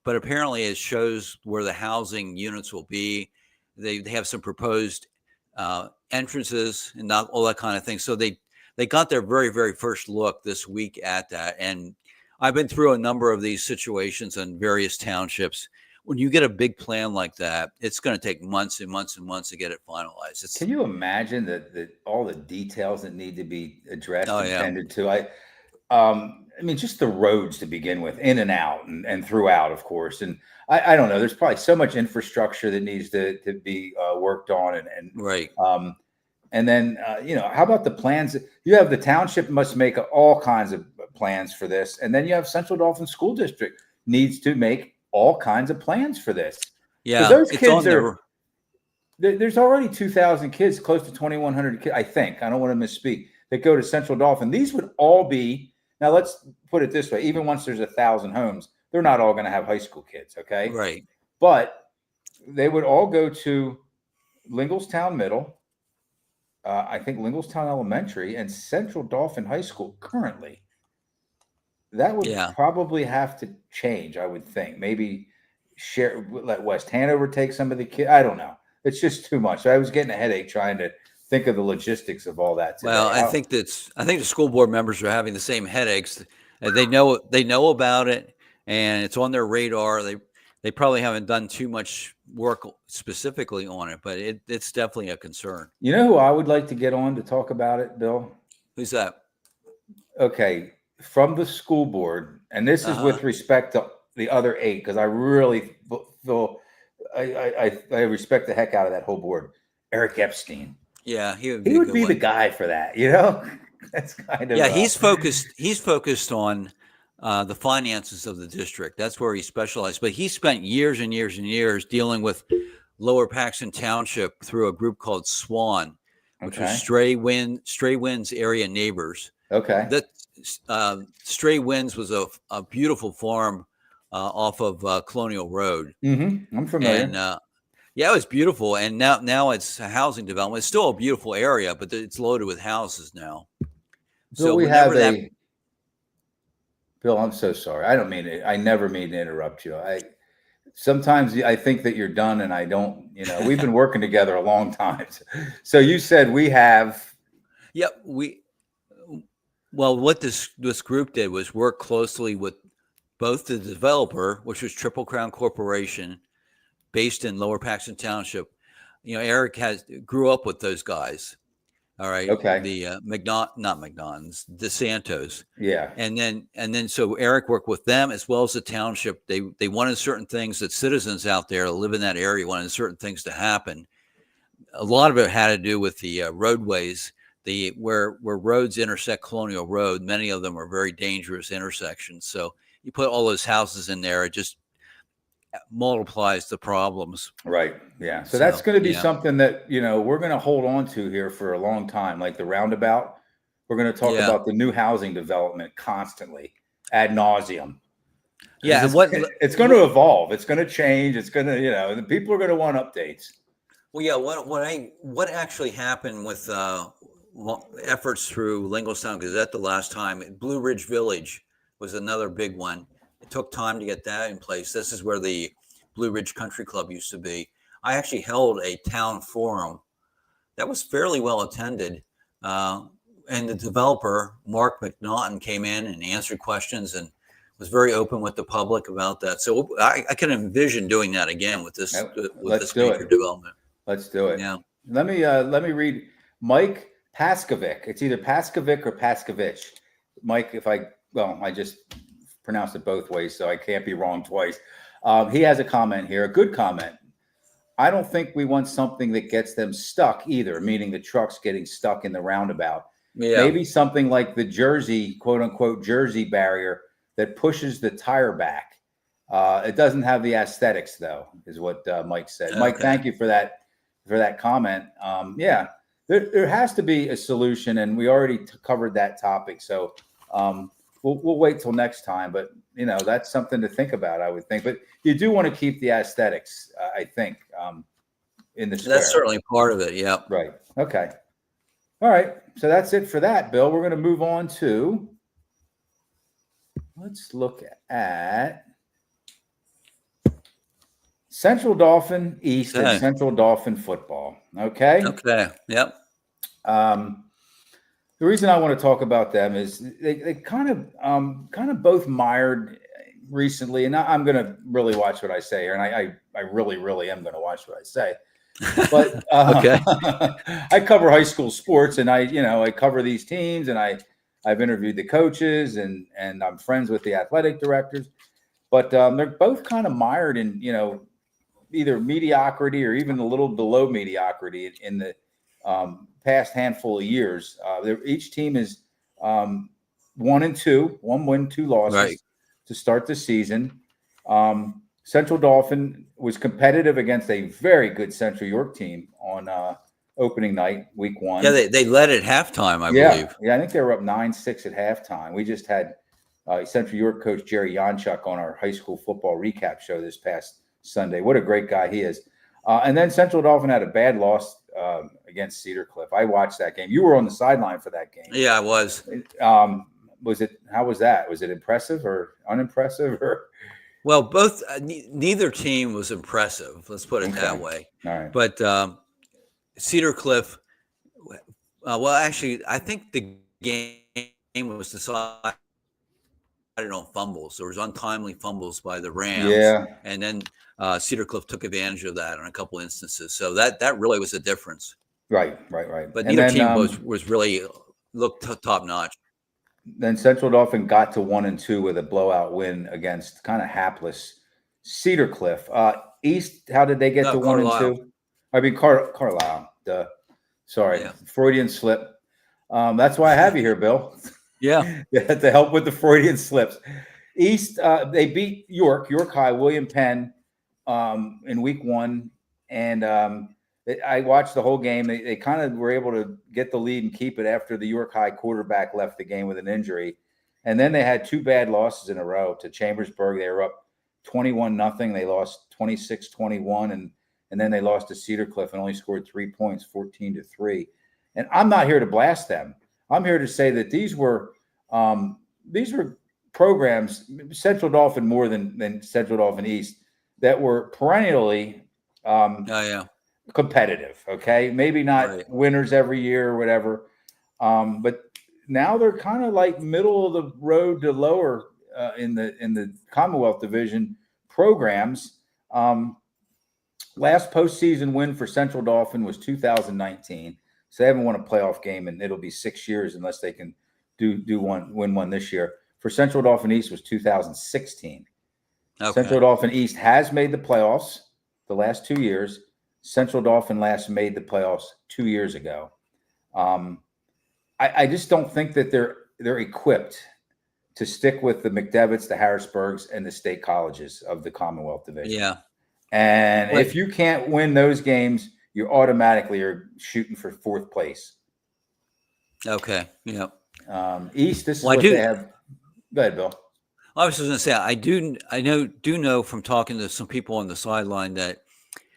but apparently it shows where the housing units will be. They have some proposed entrances and not all that kind of thing. So they got their very very first look this week at that. And I've been through a number of these situations in various townships. When you get a big plan like that, it's going to take months and months and months to get it finalized. Can you imagine that all the details that need to be addressed Oh and yeah, tended to? I mean, just the roads to begin with, in and out, and throughout, of course. And I don't know. There's probably so much infrastructure that needs to be worked on, right. and then how about the plans? You have the township must make all kinds of plans for this, and then you have Central Dauphin School District needs to make all kinds of plans for this because Yeah, those it's kids on are. there. There's already 2,000 kids, close to 2,100 kids, I think. I don't want to misspeak, that go to Central Dauphin. These would all be, now let's put it this way, even once there's 1,000 homes, they're not all going to have high school kids, okay? Right. But they would all go to Linglestown Middle, I think Linglestown Elementary, and Central Dauphin High School currently. That would Yeah. probably have to change, I would think. Maybe let West Hanover take some of the kids. I don't know. It's just too much. I was getting a headache trying to think of the logistics of all that today. Well, I think the school board members are having the same headaches. They know about it, and it's on their radar. They probably haven't done too much work specifically on it, but it's definitely a concern. You know who I would like to get on to talk about it, Bill? Who's that? Okay, from the school board, and this is with respect to the other 8, because I really feel I respect the heck out of that whole board. Eric Epstein. Yeah, he would be the guy for that. That's kind of he's focused. He's focused on the finances of the district. That's where he specialized. But he spent years and years and years dealing with Lower Paxton Township through a group called SWAN, which was Stray Winds Area Neighbors. Okay. That Stray Winds was a beautiful farm off of Colonial Road. Mm-hmm. I'm familiar. And yeah, it was beautiful. And now it's a housing development. It's still a beautiful area, but it's loaded with houses now. So we have Bill, I'm so sorry. I don't mean it. I never mean to interrupt you. Sometimes I think that you're done and I don't, we've been working together a long time. So you said we have. Yep. Well, what this group did was work closely with both the developer, which was Triple Crown Corporation, based in Lower Paxton Township. Eric grew up with those guys. All right. Okay. The not McNaughton's, DeSantos. Yeah. And then so Eric worked with them as well as the township. They wanted certain things that citizens out there that live in that area wanted certain things to happen. A lot of it had to do with the roadways, where roads intersect Colonial Road. Many of them are very dangerous intersections. So you put all those houses in there, it just multiplies the problems. Right. Yeah. So that's going to be Yeah. something that, we're going to hold on to here for a long time, like the roundabout. We're going to talk Yeah. about the new housing development constantly ad nauseum. Yeah. And It's going to evolve. It's going to change. It's going to, the people are going to want updates. Well, yeah. What actually happened with efforts through Lingle Sound Gazette the last time? Blue Ridge Village was another big one. It took time to get that in place. This is where the Blue Ridge Country Club used to be. I actually held a town forum that was fairly well attended. And the developer, Mark McNaughton, came in and answered questions and was very open with the public about that. So I can envision doing that again with this major development. Let's do it. Yeah. Let me read Mike Paskovic. It's either Paskovic or Paskovich. Mike, I just pronounced it both ways, so I can't be wrong twice. He has a comment here, a good comment. I don't think we want something that gets them stuck either, meaning the trucks getting stuck in the roundabout. Yeah. Maybe something like the Jersey, quote unquote, Jersey barrier that pushes the tire back. It doesn't have the aesthetics, though, is what Mike said. Okay. Mike, thank you for that comment. Yeah, there has to be a solution, and we already covered that topic. So we'll wait till next time. But that's something to think about, I would think. But you do want to keep the aesthetics, I think, in the square. That's certainly part of it. Yeah. Right. Okay. All right. So that's it for that, Bill. We're going to move on to. Let's look at Central Dauphin East and Central Dauphin football. Okay. Okay. Yep. The reason I want to talk about them is they kind of both mired recently, and I'm going to really watch what I say here, and I really, really am going to watch what I say. But okay. I cover high school sports, and I cover these teams, and I've interviewed the coaches, and I'm friends with the athletic directors, but they're both kind of mired in either mediocrity or even a little below mediocrity in the past handful of years. Each team is 1-2, 1 win, 2 losses to start the season. Central Dauphin was competitive against a very good Central York team on opening night, week 1. Yeah, they led at halftime, I believe. Yeah, I think they were up 9-6 at halftime. We just had Central York coach Jerry Yanchuk on our high school football recap show this past Sunday. What a great guy he is. And then Central Dauphin had a bad loss against Cedar Cliff. I watched that game. You were on the sideline for that game. Yeah, I was. How was that? Was it impressive or unimpressive? Or well, both. Neither team was impressive. Let's put it that way. All right. But Cedar Cliff. Well, actually, I think the game was decided on fumbles. There was untimely fumbles by the Rams. Yeah. And then Cedar Cliff took advantage of that on a couple instances. So that really was the difference. Right. But neither team was really looked top notch. Then Central Dauphin got to 1-2 with a blowout win against kind of hapless Cedar Cliff. East, how did they get to 1-2? I mean Carlisle. Sorry, yeah. Freudian slip. That's why I have you here, Bill. Yeah, to help with the Freudian slips. East, they beat York High, William Penn, in week 1, and I watched the whole game. They kind of were able to get the lead and keep it after the York High quarterback left the game with an injury, and then they had 2 bad losses in a row to Chambersburg. They were up 21-0. They lost 26-21, and then they lost to Cedar Cliff and only scored 3 points, 14-3. And I'm not here to blast them. I'm here to say that these were programs, Central Dauphin more than Central Dauphin East, that were perennially competitive. Okay, maybe not winners every year or whatever, but now they're kind of like middle of the road to lower in the Commonwealth Division programs. Last postseason win for Central Dauphin was 2019. So they haven't won a playoff game, and it'll be 6 years unless they can win one this year. For Central Dauphin East was 2016. Okay. Central Dauphin East has made the playoffs the last 2 years. Central Dauphin last made the playoffs 2 years ago. I just don't think that they're equipped to stick with the McDevitt's, the Harrisburgs, and the state colleges of the Commonwealth Division. Yeah. And Well, if you can't win those games, you automatically are shooting for fourth place. okay. Yeah. East, this is Well, I what they do. have. Go ahead, Bill. I was just going to say, I know from talking to some people on the sideline that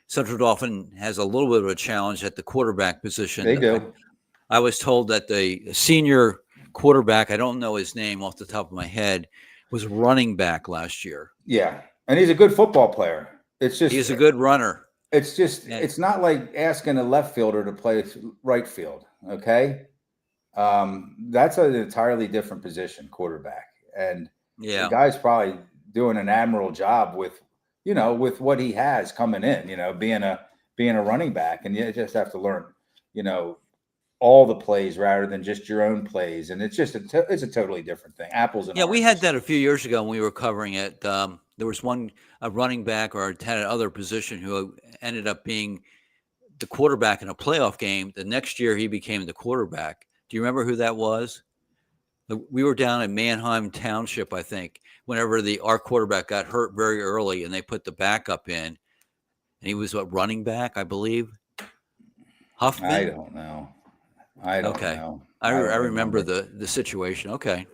Central Dauphin has a little bit of a challenge at the quarterback position. They do. I was told that the senior quarterback, I don't know his name off the top of my head, was running back last year. Yeah. And he's a good football player. It's just, He's a good runner. And it's not like asking a left fielder to play right field. Okay. That's an entirely different position, quarterback. And the yeah, guy's probably doing an admirable job with, with what he has coming in, being a running back. And you just have to learn, all the plays rather than just your own plays. And it's just, it's a totally different thing. Apples and yeah, we oranges. had that a few years ago when we were covering it. There was a running back or had another position who ended up being the quarterback in a playoff game. The next year he became the quarterback. Do you remember who that was? We were down in Manheim Township, I think, whenever our quarterback got hurt very early and they put the backup in. And he was a running back, I believe. Huffman? I don't know. I don't Okay. know. I don't remember the situation. Okay.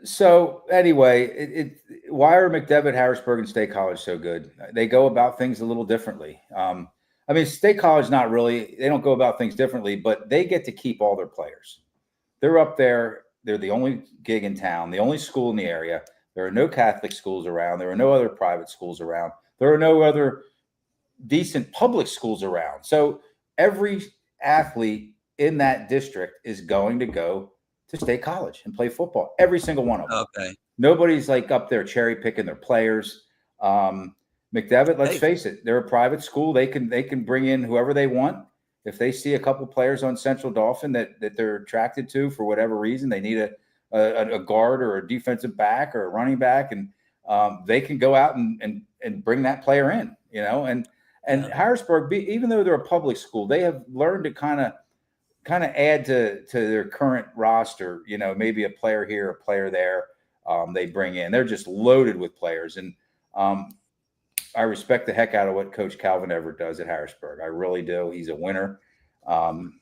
So anyway, why are McDevitt, Harrisburg, and State College so good? They go about things a little differently. I mean, State College, not really. They don't go about things differently, but they get to keep all their players. They're up there. They're the only gig in town, the only school in the area. There are no Catholic schools around. There are no other private schools around. There are no other decent public schools around. So every athlete in that district is going to go to State College and play football. Every single one of them. Okay. Nobody's like up there cherry picking their players. McDevitt, let's face it, they're a private school. They can bring in whoever they want. If they see a couple players on Central Dauphin that they're attracted to for whatever reason, they need a guard or a defensive back or a running back, and they can go out and bring that player in. And Harrisburg, even though they're a public school, they have learned to kind of add to their current roster. Maybe a player here, a player there. They bring in. They're just loaded with players, and I respect the heck out of what Coach Calvin Everett does at Harrisburg. I really do. He's a winner, and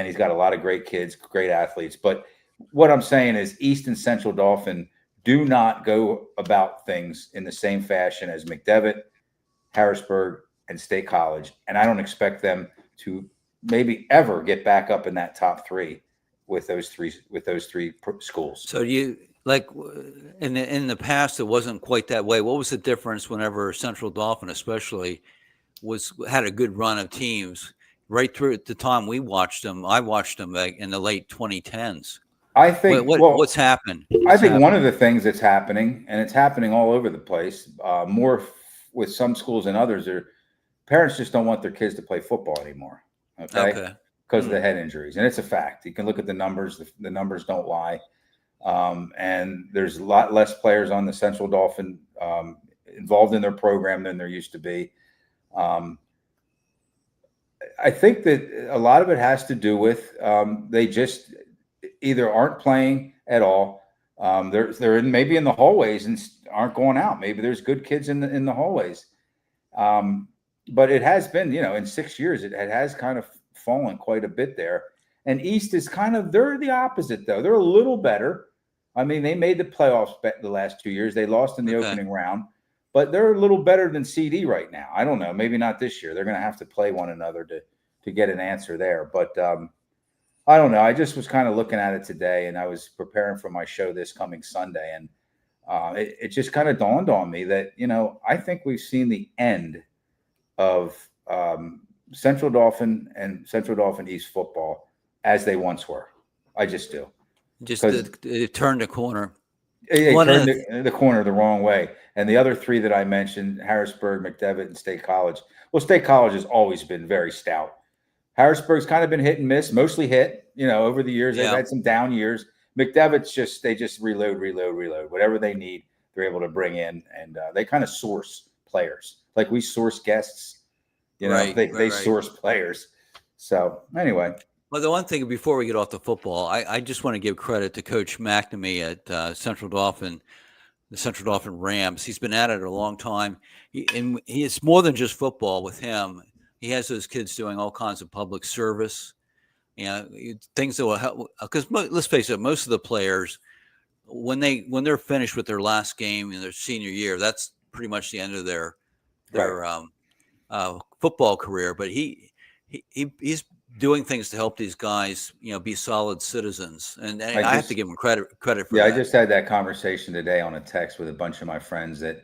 he's got a lot of great kids, great athletes. But what I'm saying is, East and Central Dauphin do not go about things in the same fashion as McDevitt, Harrisburg, and State College, and I don't expect them to maybe ever get back up in that top three with those three schools. So you like in the past, it wasn't quite that way. What was the difference whenever Central Dauphin, especially, had a good run of teams right through at the time we watched them? I watched them in the late 2010s. I think what's happened? I think one of the things that's happening, and it's happening all over the place, more with some schools than others, are parents just don't want their kids to play football anymore. Okay. Because of the head injuries. And it's a fact. You can look at the numbers. The numbers don't lie. And there's a lot less players on the Central Dauphin involved in their program than there used to be. I think that a lot of it has to do with they just either aren't playing at all. They're maybe in the hallways and aren't going out. Maybe there's good kids in the hallways. But it has been, in 6 years, it has kind of fallen quite a bit there. And East is they're the opposite, though. They're a little better. I mean, they made the playoffs the last 2 years. They lost in the opening round, but they're a little better than CD right now. I don't know. Maybe not this year. They're going to have to play one another to get an answer there. But I don't know. I just was kind of looking at it today, and I was preparing for my show this coming Sunday. And it just kind of dawned on me that, I think we've seen the end of Central Dauphin and Central Dauphin East football as they once were. I just do. Just it turned the corner. They turned the corner the wrong way. And the other three that I mentioned, Harrisburg, McDevitt, and State College. Well, State College has always been very stout. Harrisburg's kind of been hit and miss, mostly hit. Over the years, they've had some down years. McDevitt's they just reload. Whatever they need, they're able to bring in, and they kind of source players like we source guests. They source players. So anyway, Well, the one thing before we get off the football, I just want to give credit to Coach McNamee at the Central Dauphin Rams. He's been at it a long time. It's more than just football with him. He has those kids doing all kinds of public service, things that will help. Because let's face it, most of the players, when they're finished with their last game in their senior year, that's pretty much the end of their Right. football career. But he's doing things to help these guys, be solid citizens, and I I have to just give him credit for Yeah, I that. just had that conversation today on a text with a bunch of my friends that,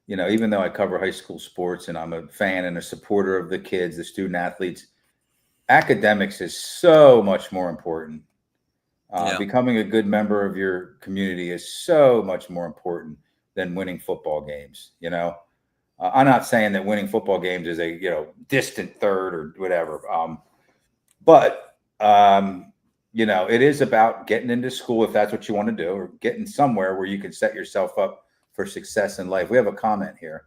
even though I cover high school sports and I'm a fan and a supporter of the kids, the student athletes, academics is so much more important. Yeah. Becoming a good member of your community is so much more important than winning football games. I'm not saying that winning football games is a distant third or whatever. But it is about getting into school if that's what you want to do, or getting somewhere where you can set yourself up for success in life. We have a comment here.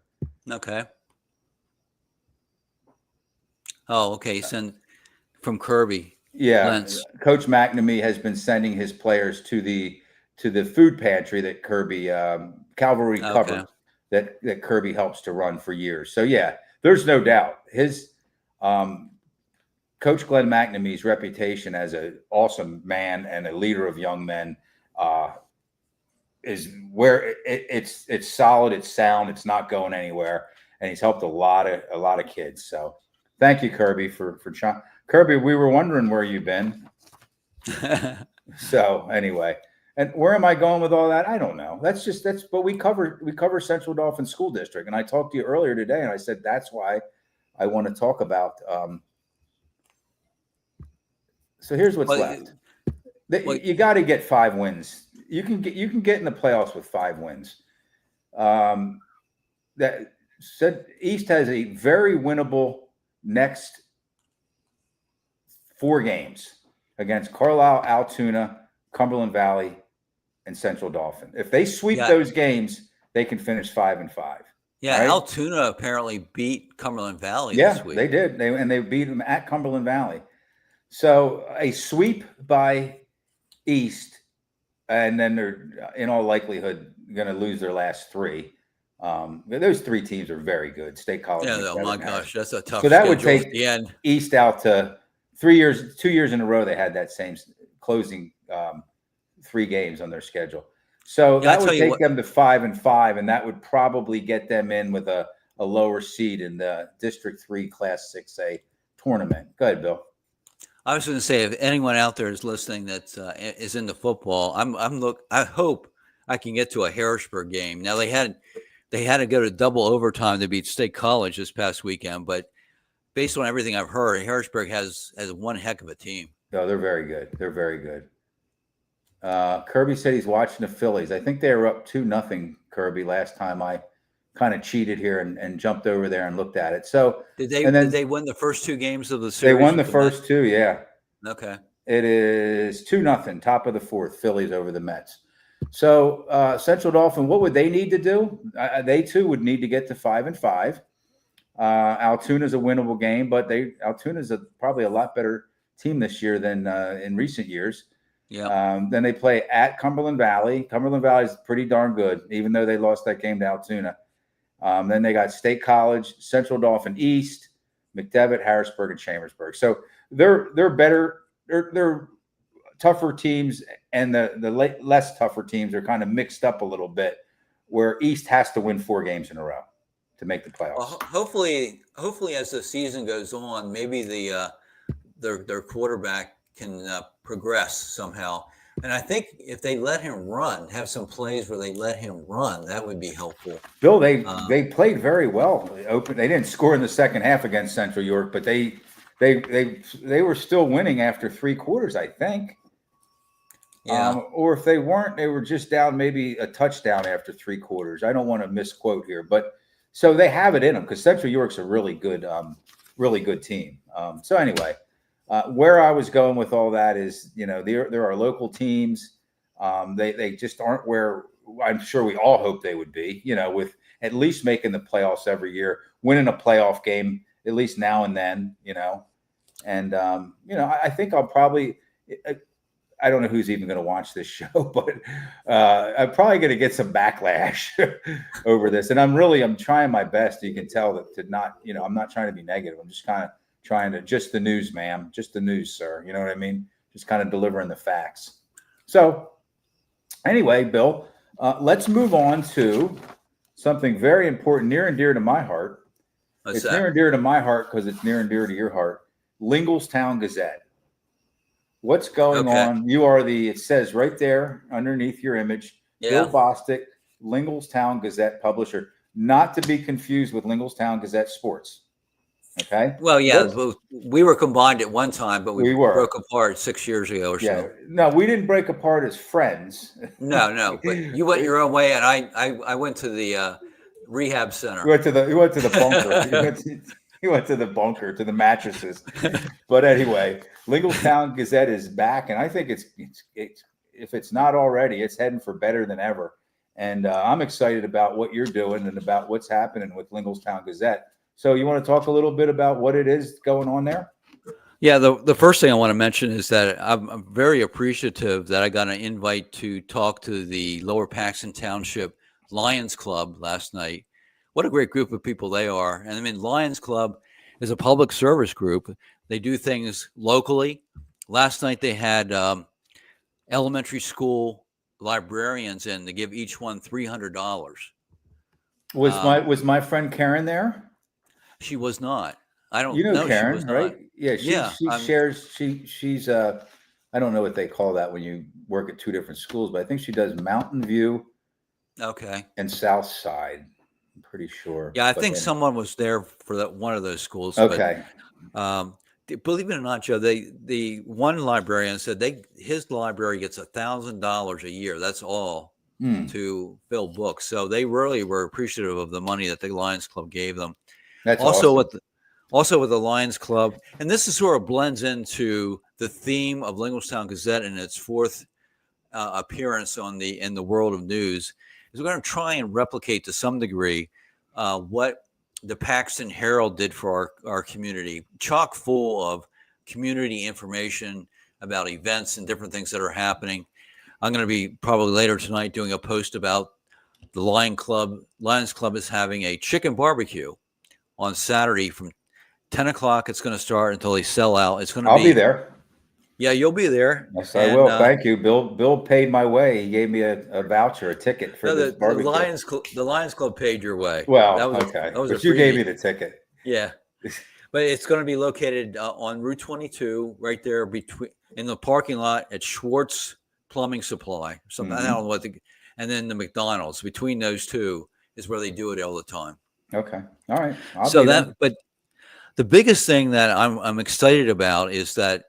Okay. Oh, okay. Send from Kirby. Yeah, Lentz. Coach McNamee has been sending his players to the food pantry that Kirby Cavalry Okay. Cover that Kirby helps to run for years. So yeah, there's no doubt his um, Coach Glenn McNamee's reputation as an awesome man and a leader of young men uh, is where it's solid, it's sound, it's not going anywhere, and he's helped a lot of kids. So thank you, Kirby, for trying. Kirby, we were wondering where you've been. So anyway, and where am I going with all that? I don't know. But we cover Central Dauphin School District, and I talked to you earlier today, and I said that's why I want to talk about. So here's what's well, left. well, You got to get 5 wins. You can get in the playoffs with 5 wins. Um, that said, East has a very winnable next 4 games against Carlisle, Altoona, Cumberland Valley, and Central Dauphin. If they sweep yeah, those games, they can finish 5-5. yeah. Right? Altoona apparently beat Cumberland Valley this Yeah, week. they did. They beat them at Cumberland Valley. So a sweep by East, and then they're in all likelihood going to lose their last 3. Those 3 teams are very good. State College, Yeah. Oh my McDevitt, and gosh, Harrison. that's a So tough that would schedule at take the end. East out to 3 years. 2 years in a row, they had that same closing 3 games on their schedule. So Yeah, I that tell would you take what. them to 5-5, and that would probably get them in with a lower seed in the District 3 Class 6A tournament. Go ahead, Bill. I was going to say, if anyone out there is listening that is into football, I hope I can get to a Harrisburg game. Now they had to go to double overtime to beat State College this past weekend, but based on everything I've heard, Harrisburg has one heck of a team. No, they're very good. They're very good. Kirby said he's watching the Phillies. I think they were up 2-0, Kirby, last time I kind of cheated here and jumped over there and looked at it. So, Did they and did then they win the first 2 games of the they series won the with the Mets? first 2. Yeah, Okay. it is 2-0, top of the fourth, Phillies over the Mets. So Central Dauphin, what would they need to do? They too would need to get to 5-5. Altoona's a winnable game, but Altoona's probably a lot better team this year than in recent years. Yeah. Then they play at Cumberland Valley. Cumberland Valley is pretty darn good, even though they lost that game to Altoona. Then they got State College, Central Dauphin East, McDevitt, Harrisburg, and Chambersburg. So they're better. They're tougher teams, and the less tougher teams are kind of mixed up a little bit, where East has to win 4 games in a row to make the playoffs. Well, hopefully, as the season goes on, maybe their quarterback can progress somehow. And I think if they let him run, have some plays where they let him run, that would be helpful. Bill, they played very well. They didn't score in the second half against Central York, but they were still winning after 3 quarters, I think. Yeah. Or if they weren't, they were just down maybe a touchdown after 3 quarters. I don't want to misquote here, but so they have it in them because Central York's a really good team. So anyway, where I was going with all that is, there are local teams. They just aren't where I'm sure we all hope they would be, with at least making the playoffs every year, winning a playoff game, at least now and then, And I think I'll probably. I don't know who's even going to watch this show, but I'm probably going to get some backlash over this. And I'm trying my best. You can tell that to not, I'm not trying to be negative. I'm just kind of trying to, just the news, ma'am, just the news, sir. You know what I mean? Just kind of delivering the facts. So anyway, Bill, let's move on to something very important, near and dear to my heart. What's It's near and dear to my heart because it's near and dear to your heart. Linglestown Gazette. What's going Okay. on? It says right there underneath your image, Bill Yeah. Bostic, Linglestown Gazette publisher, not to be confused with Linglestown Gazette Sports. Okay. Well, yeah, we were combined at one time, but we were. broke apart 6 years ago or Yeah. so. No, we didn't break apart as friends. No, but you went your own way, and I went to the rehab center. We went to the bunker. He went to the bunker, to the mattresses. But anyway, Linglestown Gazette is back, and I think it's if it's not already, it's heading for better than ever. And I'm excited about what you're doing and about what's happening with Linglestown Gazette. So you want to talk a little bit about what it is going on there? Yeah, the first thing I want to mention is that I'm very appreciative that I got an invite to talk to the Lower Paxton Township Lions Club last night. What a great group of people they are. And I mean, Lions Club is a public service group. They do things locally. Last night they had elementary school librarians in to give each one $300. Was my friend Karen there? She was not. I don't You know know. Karen, She was right? not. Yeah, Yeah, she shares. She's I don't know what they call that when you work at two different schools, but I think she does Mountain View okay. and South Side. I'm pretty sure. Yeah, I But think then- someone was there for that one of those schools. Okay. But believe it or not, Joe, the one librarian said his library gets $1,000 a year. That's all to fill books. So they really were appreciative of the money that the Lions Club gave them. That's also awesome. with the Lions Club, and this is sort of blends into the theme of Linglestown Gazette in its fourth appearance in the world of news. Is we're going to try and replicate to some degree what the Paxton Herald did for our community, chock full of community information about events and different things that are happening. I'm going to be probably later tonight doing a post about the Lions Club is having a chicken barbecue on Saturday from 10 o'clock. It's going to start until they sell out. It's going to I'll be there. Yeah, you'll be there. Yes, I will. Thank you. Bill paid my way. He gave me a voucher, a ticket for this barbecue. The Lions Club paid your way. Well, okay. But you gave me the ticket. Yeah. But it's going to be located on Route 22, right there in the parking lot at Schwartz Plumbing Supply. Something I don't know what and then the McDonald's. Between those two is where they do it all the time. Okay. All right. But the biggest thing that I'm excited about is that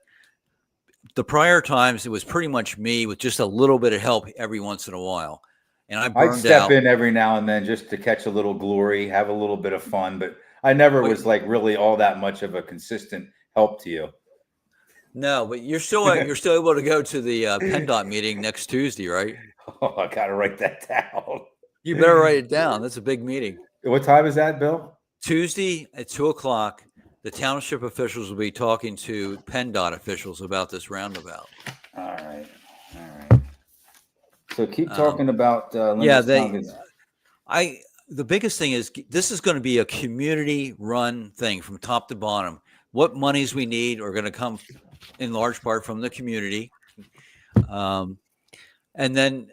the prior times it was pretty much me with just a little bit of help every once in a while, and I'd step in every now and then just to catch a little glory, have a little bit of fun, but I never was like really all that much of a consistent help to you. No, but you're still able to go to the PennDOT meeting next Tuesday, right? Oh, I gotta write that down. You better write it down. That's a big meeting. What time is that, Bill? Tuesday at 2:00. The township officials will be talking to PennDOT officials about this roundabout. All right. So keep talking about. The biggest thing is this is going to be a community-run thing from top to bottom. What monies we need are going to come in large part from the community, and then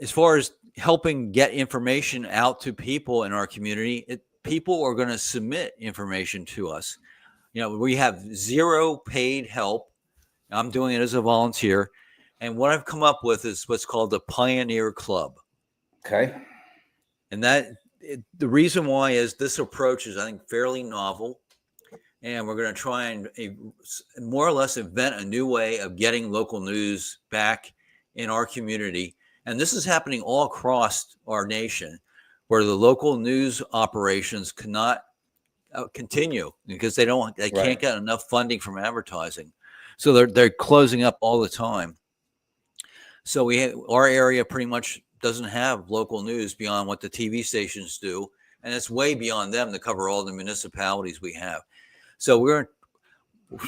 as far as helping get information out to people in our community, people are going to submit information to us. We have zero paid help. I'm doing it as a volunteer. And what I've come up with is what's called the Pioneer Club. Okay. And the reason why is this approach is, I think, fairly novel. And we're going to try and more or less invent a new way of getting local news back in our community. And this is happening all across our nation, where the local news operations cannot continue because they can't get enough funding from advertising. So they're closing up all the time. So our area pretty much doesn't have local news beyond what the TV stations do. And it's way beyond them to cover all the municipalities we have. So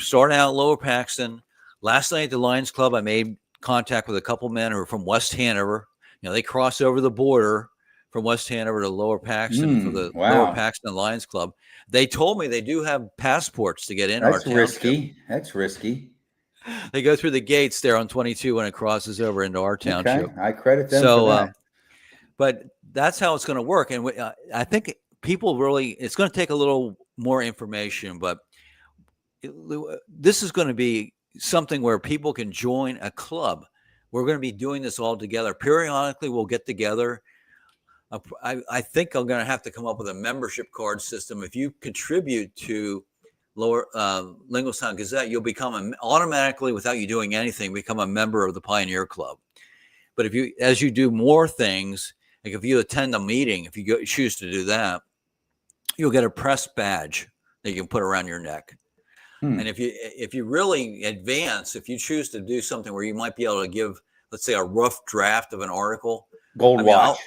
starting out Lower Paxton. Last night at the Lions Club, I made contact with a couple men who are from West Hanover. They cross over the border from West Hanover to Lower Paxton for the Lower Wow. Paxton Lions Club. They told me they do have passports to get in our That's township. risky. That's risky. They go through the gates there on 22 when it crosses over into our township. Okay. I credit them for that. But that's how it's going to work. And I think people really, it's going to take a little more information, but this is going to be something where people can join a club. We're going to be doing this all together. Periodically, we'll get together. I think I'm going to have to come up with a membership card system. If you contribute to Lower Lingelstown Gazette, you'll become automatically, without you doing anything, become a member of the Pioneer Club. But as you do more things, like if you attend a meeting, if you choose to do that, you'll get a press badge that you can put around your neck. And if you really advance, if you choose to do something where you might be able to give, let's say, a rough draft of an article, gold watch,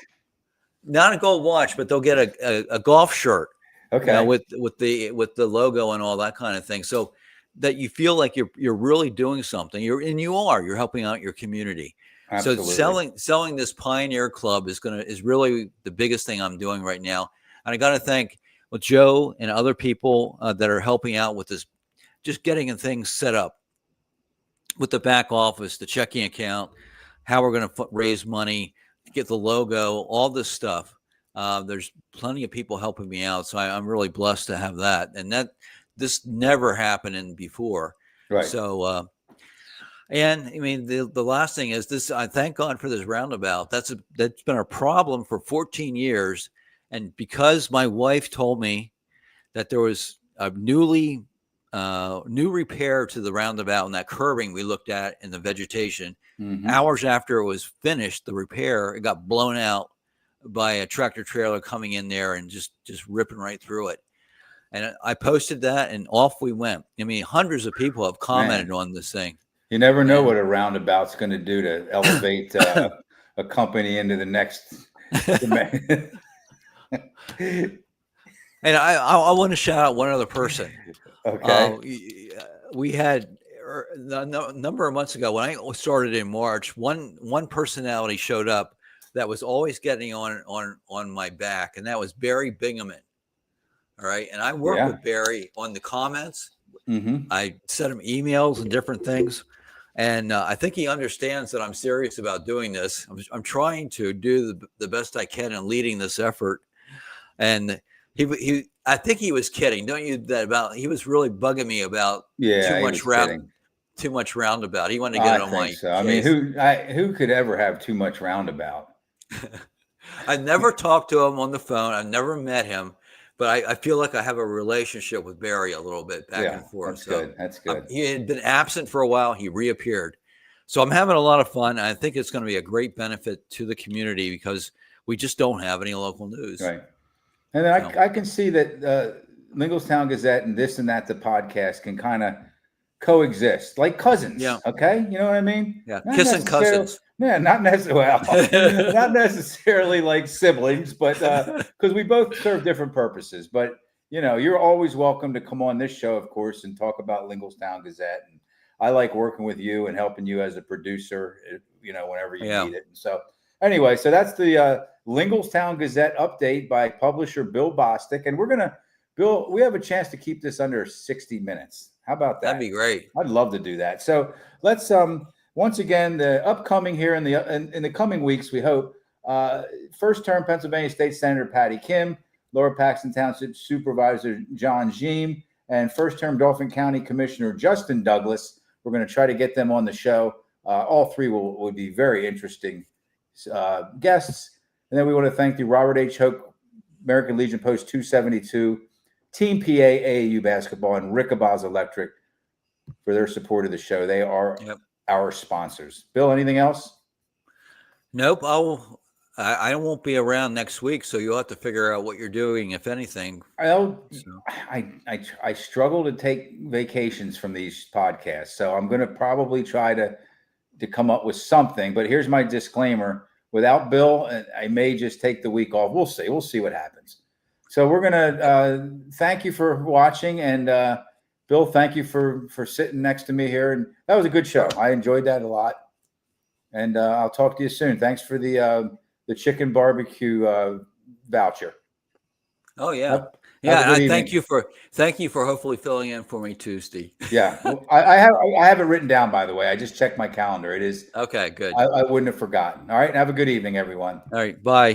not a gold watch, but they'll get a golf shirt, okay, with the logo and all that kind of thing, so that you feel like you're really doing something. You're helping out your community. Absolutely. So selling this Pioneer Club is really the biggest thing I'm doing right now. And I got to thank Joe and other people that are helping out with this, just getting things set up with the back office, the checking account, how we're going to raise money, get the logo, all this stuff. There's plenty of people helping me out. So I'm really blessed to have that. And this never happened before. Right. So, and I mean, the last thing is this, I thank God for this roundabout. That's been a problem for 14 years. And because my wife told me that there was a new repair to the roundabout and that curbing we looked at in the vegetation, hours after it was finished, the repair, it got blown out by a tractor trailer coming in there and just ripping right through it. And I posted that and off we went. I mean, hundreds of people have commented on this thing. You never know what a roundabout's going to do to elevate a company into the next dimension. And I want to shout out one other person. Okay. We had a number of months ago when I started in March, one personality showed up that was always getting on my back, and that was Barry Bingaman. All right. And I work with Barry on the comments. I sent him emails and different things. And I think he understands that I'm serious about doing this. I'm trying to do the best I can in leading this effort. And I think he was kidding. Don't you? He was really bugging me about too much roundabout. He wanted to get it on my case. I mean, who could ever have too much roundabout? I never talked to him on the phone. I've never met him, but I feel like I have a relationship with Barry a little bit back and forth. That's good. He had been absent for a while. He reappeared. So I'm having a lot of fun. I think it's going to be a great benefit to the community because we just don't have any local news. Right. And then I can see that Lingelstown Gazette and this and that, the podcast, can kind of coexist like cousins. Yeah. Okay. You know what I mean? Yeah. Kissing cousins. Yeah. Not necessarily like siblings, but because we both serve different purposes. But, you're always welcome to come on this show, of course, and talk about Lingelstown Gazette. And I like working with you and helping you as a producer, whenever you need it. And so anyway, so that's the Lingelstown Gazette update by publisher Bill Bostic. And we have a chance to keep this under 60 minutes. How about that? That'd be great. I'd love to do that. So let's, once again, the upcoming here in the coming weeks, we hope, first term Pennsylvania State Senator Patty Kim, Lower Paxton Township Supervisor John Jeem, and first term Dauphin County Commissioner Justin Douglas. We're going to try to get them on the show. All three would be very interesting guests. And then we want to thank the Robert H. Hoke American Legion Post 272, Team PA AAU Basketball, and Rickabaz Electric for their support of the show. They are our sponsors. Bill, anything else? Nope. I won't be around next week, so you'll have to figure out what you're doing, if anything. I struggle to take vacations from these podcasts, so I'm going to probably try to come up with something. But here's my disclaimer. Without Bill, I may just take the week off. We'll see. We'll see what happens. So we're going to thank you for watching, and Bill, thank you for sitting next to me here, and that was a good show. I enjoyed that a lot, and I'll talk to you soon. Thanks for the chicken barbecue voucher. Oh yeah, Have yeah. a And good I evening. thank you for hopefully filling in for me Tuesday. Yeah, well, I have it written down, by the way. I just checked my calendar. It is. Okay, good. I wouldn't have forgotten. All right, have a good evening, everyone. All right, bye.